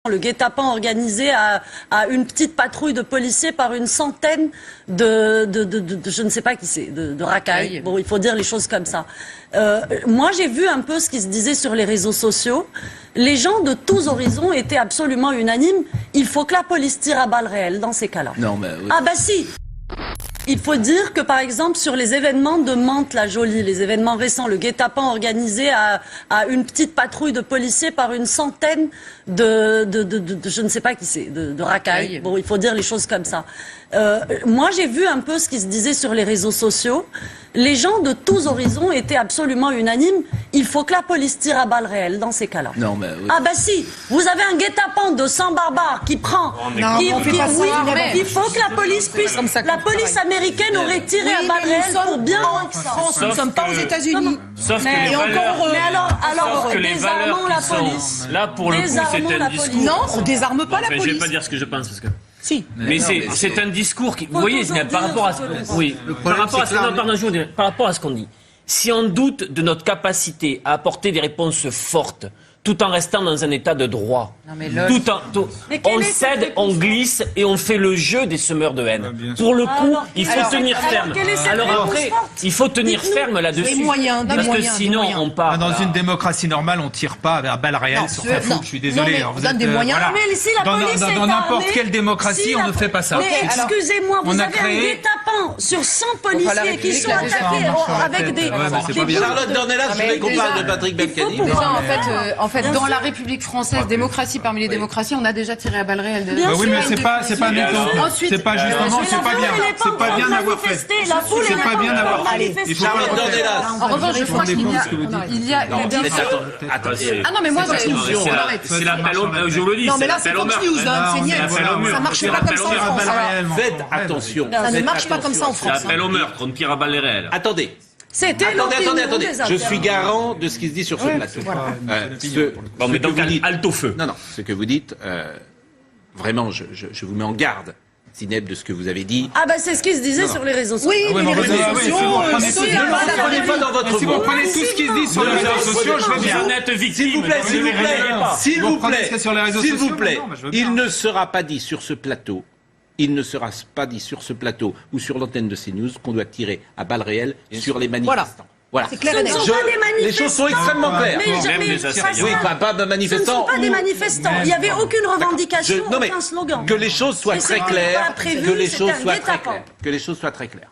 Le guet-apens organisé à une petite patrouille de policiers par une centaine de je ne sais pas qui c'est, de racailles. Bon, il faut dire les choses comme ça. Moi, j'ai vu un peu ce qui se disait sur les réseaux sociaux. Les gens de tous horizons étaient absolument unanimes. Il faut que la police tire à balles réelles dans ces cas-là. Non, mais oui. Ah bah si. Il faut dire que, par exemple, sur les événements de Mantes-la-Jolie, les événements récents, le guet-apens organisé à une petite patrouille de policiers par une centaine de je ne sais pas qui c'est, de racailles. Bon, il faut dire les choses comme ça. Moi, j'ai vu un peu ce qui se disait sur les réseaux sociaux. Les gens de tous horizons étaient absolument unanimes. Il faut que la police tire à balles réelles dans ces cas-là. Non, mais oui. Ah bah si, vous avez un guet-apens de 100 barbares qui prend... il faut que la police puisse... La police américaine aurait tiré à balles réelles pour bien... En France, nous ne sommes pas aux États-Unis. Sauf que les valeurs, désarmons la police. Là, pour le coup, c'est un discours... Non, on désarme pas la Je police. vais pas dire ce que je pense, parce que... Si. Mais c'est un discours qui... Vous voyez, par rapport à ce qu'on dit, si on doute de notre capacité à apporter des réponses fortes, tout en restant dans un état de droit, on cède, on glisse et on fait le jeu des semeurs de haine. Pour le coup, il faut tenir ferme. Alors après, il faut tenir ferme là-dessus. Parce que sinon, on part... Dans une démocratie normale, on tire pas à balles réelles sur sa fouque. Je suis désolé. On donne des moyens. Mais si la police est dans n'importe armée, quelle démocratie, on ne fait pas ça. Mais excusez-moi, vous on a avez un créé... guet-apens sur 100 policiers qui sont attaqués avec des... Charlotte Dornelas, je voulais qu'on parle de Patrick Balkany. En fait, dans la République française, démocratie parmi les démocraties, on a déjà tiré à balles réelles. Oui, mais c'est pas nettement. C'est pas justement, c'est pas bien. C'est pas bien d'avoir fait. C'est pas bien d'avoir fait. Il faut Charlotte Dornelas. En revanche, je crois qu'il y a... Attends, Ah non, mais moi, c'est l'appel au meurtre. Je vous le dis, Non, mais c'est là, c'est l'appel au Fox meurtre. News, hein, c'est niais. Ça marche pas comme ça en France. Faites attention. Ça ne marche pas comme ça en C'est France. l'appel au meurtre, on tire à balles réelles. Attendez. Attendez. Je suis garant de ce qui se dit sur ce plateau. Bon, mais donc, halte au feu. Non, ce que vous dites, vraiment, je vous mets en garde, Zineb, de ce que vous avez dit. Ah bah c'est ce qui se disait sur les réseaux sociaux. Oui, mais les réseaux sociaux... Si vous prenez tout ce qui se dit sur les réseaux sociaux, je veux bien. S'il vous plaît, il ne sera pas dit sur ce plateau. Il ne sera pas dit sur ce plateau ou sur l'antenne de CNews qu'on doit tirer à balles réelles sur les manifestants. Voilà. C'est clair et net. Les choses sont extrêmement claires. Oui, pas de manifestants. Ce ne sont pas des manifestants. Il n'y avait aucune revendication, aucun slogan. Que les choses soient très claires. Que les choses soient très claires.